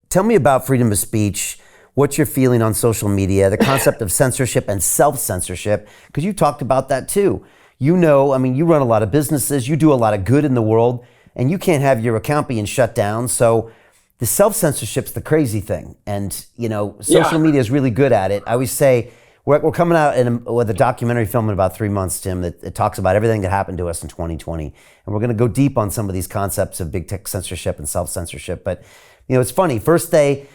tell me about freedom of speech. What's your feeling on social media, the concept of censorship and self-censorship? Because you talked about that too. You know, I mean, you run a lot of businesses, you do a lot of good in the world, and you can't have your account being shut down. So the self-censorship's the crazy thing. And, you know, social media is really good at it. I always say, we're coming out with a documentary film in about 3 months, Tim, that it talks about everything that happened to us in 2020. And we're going to go deep on some of these concepts of big tech censorship and self-censorship. But, you know, it's funny. First, they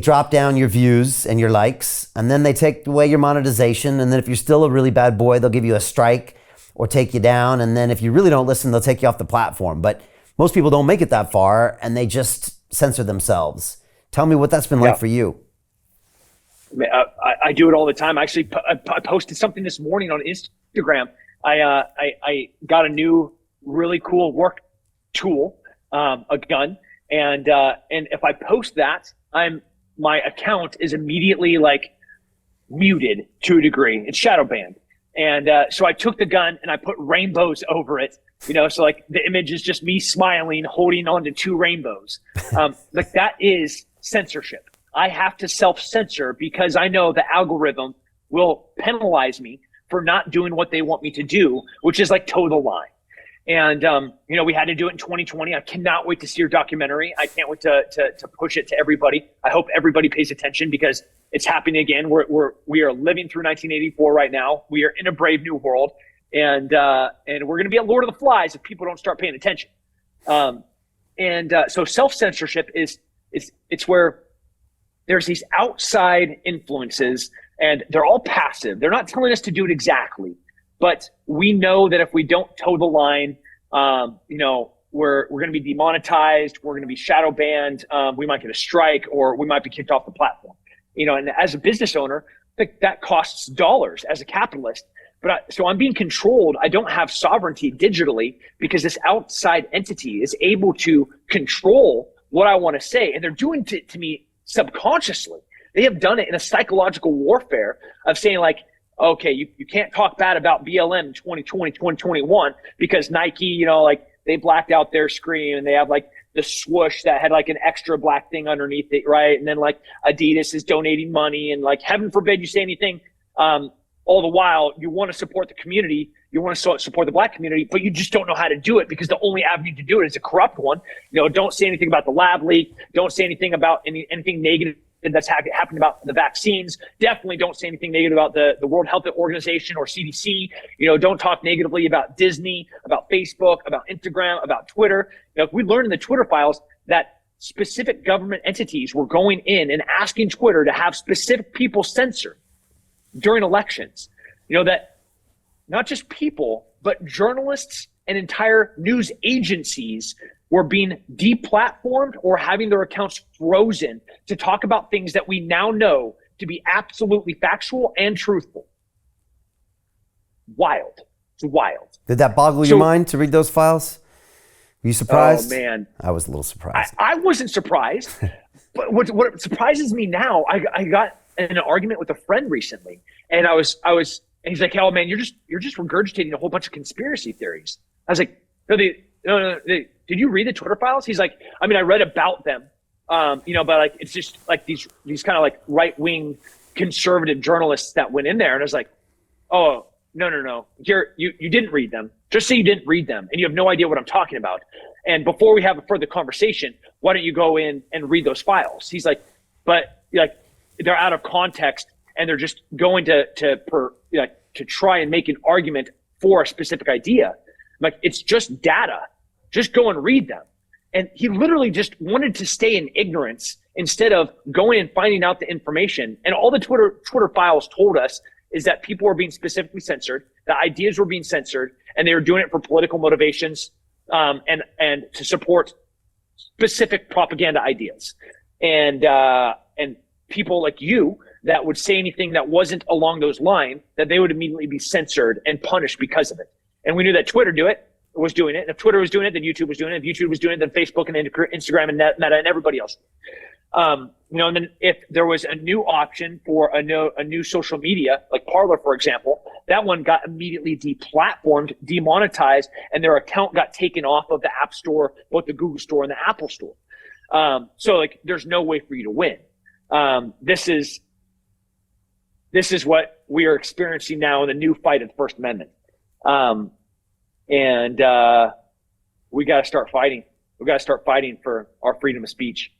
drop down your views and your likes, and then they take away your monetization. And then if you're still a really bad boy, they'll give you a strike or take you down. And then if you really don't listen, they'll take you off the platform. But most people don't make it that far, and they just censor themselves. Tell me what that's been like for you. I do it all the time. Actually, I posted something this morning on Instagram. I got a new really cool work tool, a gun, and if I post that, my account is immediately like muted to a degree. It's shadow banned, and so I took the gun and I put rainbows over it. You know, so like the image is just me smiling, holding onto two rainbows. Like that is censorship. I have to self-censor because I know the algorithm will penalize me for not doing what they want me to do, which is like toe the line. And, you know, we had to do it in 2020. I cannot wait to see your documentary. I can't wait to push it to everybody. I hope everybody pays attention because it's happening again. We are living through 1984 right now. We are in a brave new world, and we're going to be a Lord of the Flies if people don't start paying attention. So self-censorship it's where there's these outside influences, and they're all passive. They're not telling us to do it exactly, but we know that if we don't toe the line, you know, we're going to be demonetized. We're going to be shadow banned. We might get a strike, or we might be kicked off the platform. You know, and as a business owner, that costs dollars as a capitalist. But so I'm being controlled. I don't have sovereignty digitally because this outside entity is able to control what I want to say, and they're doing it to me subconsciously. They have done it in a psychological warfare of saying like, okay, you can't talk bad about BLM in 2020, 2021 because Nike, you know, like they blacked out their screen and they have like the swoosh that had like an extra black thing underneath it, right? And then like Adidas is donating money, and like heaven forbid you say anything. All the while you want to support the community, you want to support the black community, but you just don't know how to do it because the only avenue to do it is a corrupt one. You know, don't say anything about the lab leak. Don't say anything about anything negative that's happened about the vaccines. Definitely don't say anything negative about the World Health Organization or CDC. You know, don't talk negatively about Disney, about Facebook, about Instagram, about Twitter. You know, we learned in the Twitter files that specific government entities were going in and asking Twitter to have specific people censored during elections. You know, that not just people, but journalists and entire news agencies were being deplatformed or having their accounts frozen to talk about things that we now know to be absolutely factual and truthful. Wild. It's wild. Did that boggle your mind to read those files? Were you surprised? Oh, man. I was a little surprised. I wasn't surprised. But what surprises me now, I got in an argument with a friend recently, and I was, and he's like, "Oh man, you're just regurgitating a whole bunch of conspiracy theories." I was like, "No, did you read the Twitter files?" He's like, "I mean, I read about them, you know, but like it's just like these kind of like right wing conservative journalists that went in there." And I was like, "Oh no, you didn't read them. Just say you didn't read them, and you have no idea what I'm talking about. And before we have a further conversation, why don't you go in and read those files?" He's like, "But like they're out of context, and they're just going to try and make an argument for a specific idea. Like it's just data. Just go and read them." And he literally just wanted to stay in ignorance instead of going and finding out the information. And all the Twitter files told us is that people were being specifically censored, the ideas were being censored, and they were doing it for political motivations, and to support specific propaganda ideas. And people like you that would say anything that wasn't along those lines, that they would immediately be censored and punished because of it. And we knew that Twitter was doing it. And if Twitter was doing it, then YouTube was doing it. If YouTube was doing it, then Facebook and Instagram and Meta and everybody else. You know, and then if there was a new option for a new social media, like Parler, for example, that one got immediately deplatformed, demonetized, and their account got taken off of the App Store, both the Google Store and the Apple Store. So like, there's no way for you to win. This is what we are experiencing now in the new fight of the First Amendment. And we got to start fighting. We got to start fighting for our freedom of speech.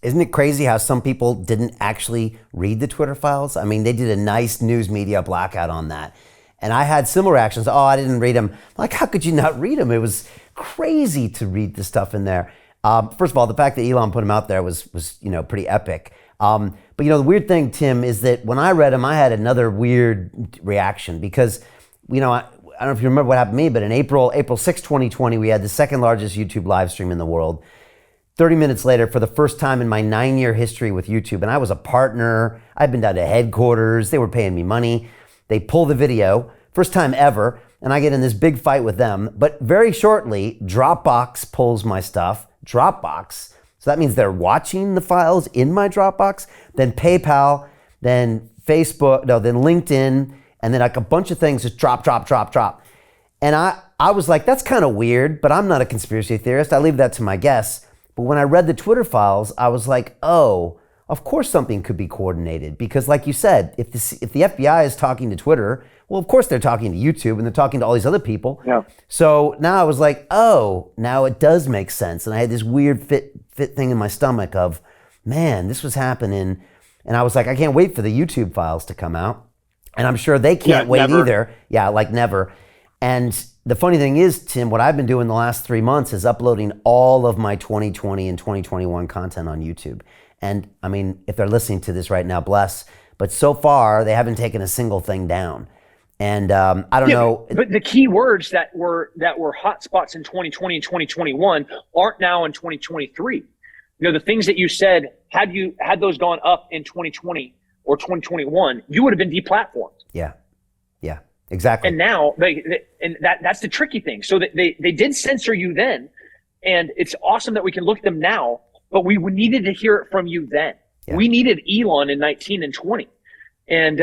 Isn't it crazy how some people didn't actually read the Twitter files? I mean, they did a nice news media blackout on that. And I had similar reactions. Oh, I didn't read them. Like, how could you not read them? It was crazy to read the stuff in there. First of all, the fact that Elon put them out there was pretty epic. But the weird thing, Tim, is that when I read them, I had another weird reaction because, I don't know if you remember what happened to me, but in April 6, 2020, we had the second largest YouTube live stream in the world. 30 minutes later, for the first time in my 9-year history with YouTube, and I was a partner, I'd been down to headquarters, they were paying me money. They pull the video, first time ever, and I get in this big fight with them. But very shortly, Dropbox pulls my stuff. Dropbox, so that means they're watching the files in my Dropbox. Then PayPal, then Facebook, then LinkedIn, and then like a bunch of things just drop. And I was like, that's kind of weird, but I'm not a conspiracy theorist. I leave that to my guests. But when I read the Twitter files, I was like, oh, of course something could be coordinated. Because like you said, if the FBI is talking to Twitter, well, of course they're talking to YouTube and they're talking to all these other people. Yeah. So now I was like, oh, now it does make sense. And I had this weird fit thing in my stomach of, man, this was happening. And I was like, I can't wait for the YouTube files to come out. And I'm sure they can't wait never. either. Yeah, like never. And the funny thing is, Tim, what I've been doing the last 3 months is uploading all of my 2020 and 2021 content on YouTube. And I mean, if they're listening to this right now, bless. But so far, they haven't taken a single thing down. And I don't know. But the key words that were hot spots in 2020 and 2021 aren't now in 2023. The things that you said, had those gone up in 2020 or 2021, you would have been deplatformed. Yeah, exactly. And now that's the tricky thing. So that they did censor you then, and it's awesome that we can look at them now. But we needed to hear it from you then. Yeah. We needed Elon in 19 and 20. And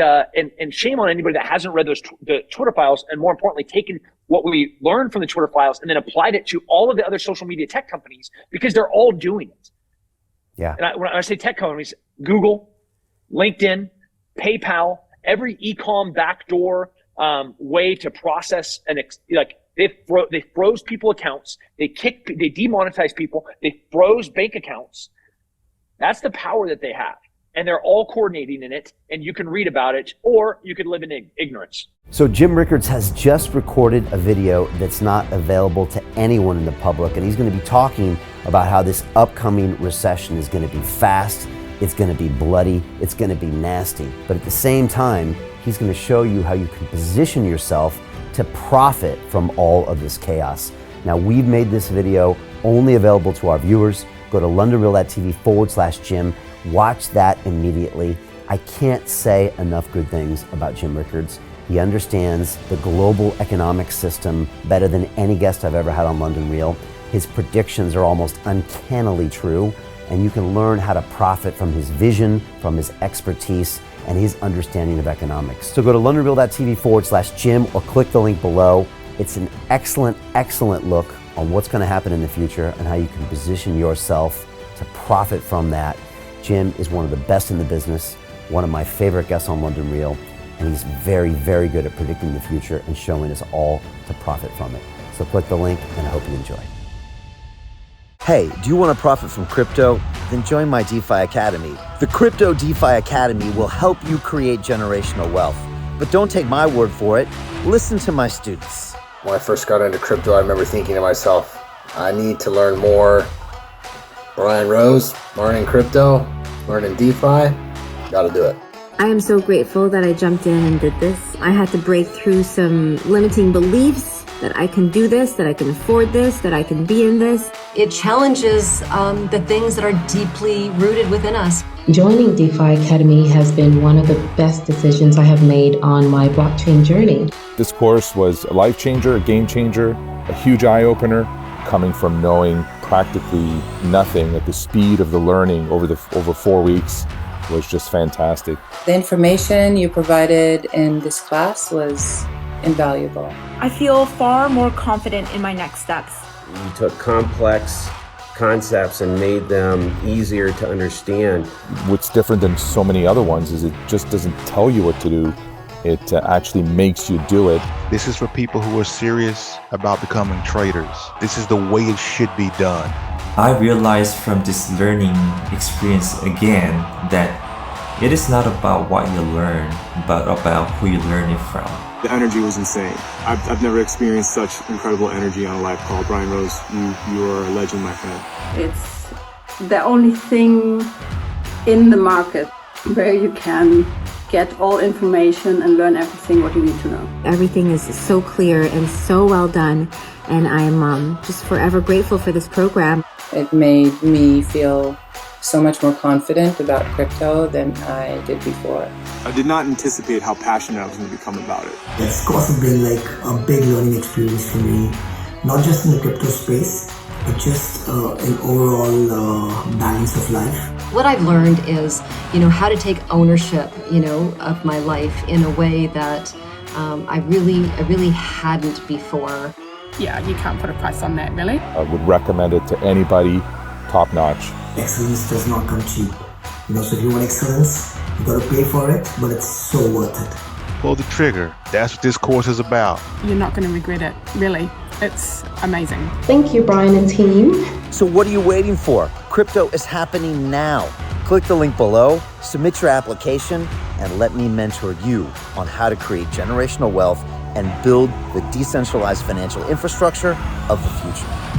shame on anybody that hasn't read the Twitter files, and more importantly, taken what we learned from the Twitter files and then applied it to all of the other social media tech companies, because they're all doing it. Yeah. And when I say tech companies, Google, LinkedIn, PayPal, every e-com backdoor way to process they froze people accounts, they demonetized people, they froze bank accounts. That's the power that they have. And they're all coordinating in it, and you can read about it, or you could live in ignorance. So Jim Rickards has just recorded a video that's not available to anyone in the public, and he's going to be talking about how this upcoming recession is going to be fast, it's going to be bloody, it's going to be nasty. But at the same time, he's going to show you how you can position yourself to profit from all of this chaos. Now, we've made this video only available to our viewers. Go to londonreal.tv/Jim. Watch that immediately. I can't say enough good things about Jim Rickards. He understands the global economic system better than any guest I've ever had on London Real. His predictions are almost uncannily true, and you can learn how to profit from his vision, from his expertise, and his understanding of economics. So go to londonreal.tv/Jim or click the link below. It's an excellent, excellent look on what's going to happen in the future and how you can position yourself to profit from that. Jim is one of the best in the business, one of my favorite guests on London Real, and he's very, very good at predicting the future and showing us all to profit from it. So click the link, and I hope you enjoy. Hey, do you want to profit from crypto? Then join my DeFi Academy. The Crypto DeFi Academy will help you create generational wealth. But don't take my word for it. Listen to my students. When I first got into crypto, I remember thinking to myself, I need to learn more. Brian Rose, learning crypto, learning DeFi, gotta do it. I am so grateful that I jumped in and did this. I had to break through some limiting beliefs that I can do this, that I can afford this, that I can be in this. It challenges the things that are deeply rooted within us. Joining DeFi Academy has been one of the best decisions I have made on my blockchain journey. This course was a life changer, a game changer, a huge eye-opener, coming from knowing practically nothing at the speed of the learning over 4 weeks was just fantastic. The information you provided in this class was invaluable. I feel far more confident in my next steps. You took complex concepts and made them easier to understand. What's different than so many other ones is it just doesn't tell you what to do. It actually makes you do it. This is for people who are serious about becoming traders. This is the way it should be done. I realized from this learning experience again that it is not about what you learn, but about who you learn it from. The energy was insane. I've never experienced such incredible energy on a live call. Brian Rose, you are a legend, my friend. It's the only thing in the market where you can get all information and learn everything what you need to know. Everything is so clear and so well done, and I'm just forever grateful for this program. It made me feel so much more confident about crypto than I did before. I did not anticipate how passionate I was going to become about it. It's also been like a big learning experience for me, not just in the crypto space, but just an overall balance of life. What I've learned is, how to take ownership, of my life in a way that I really hadn't before. Yeah, you can't put a price on that, really. I would recommend it to anybody, top notch. Excellence does not come cheap. So if you want excellence, you gotta pay for it, but it's so worth it. Pull the trigger. That's what this course is about. You're not going to regret it, really. It's amazing. Thank you, Brian and team. So what are you waiting for? Crypto is happening now. Click the link below, submit your application, and let me mentor you on how to create generational wealth and build the decentralized financial infrastructure of the future.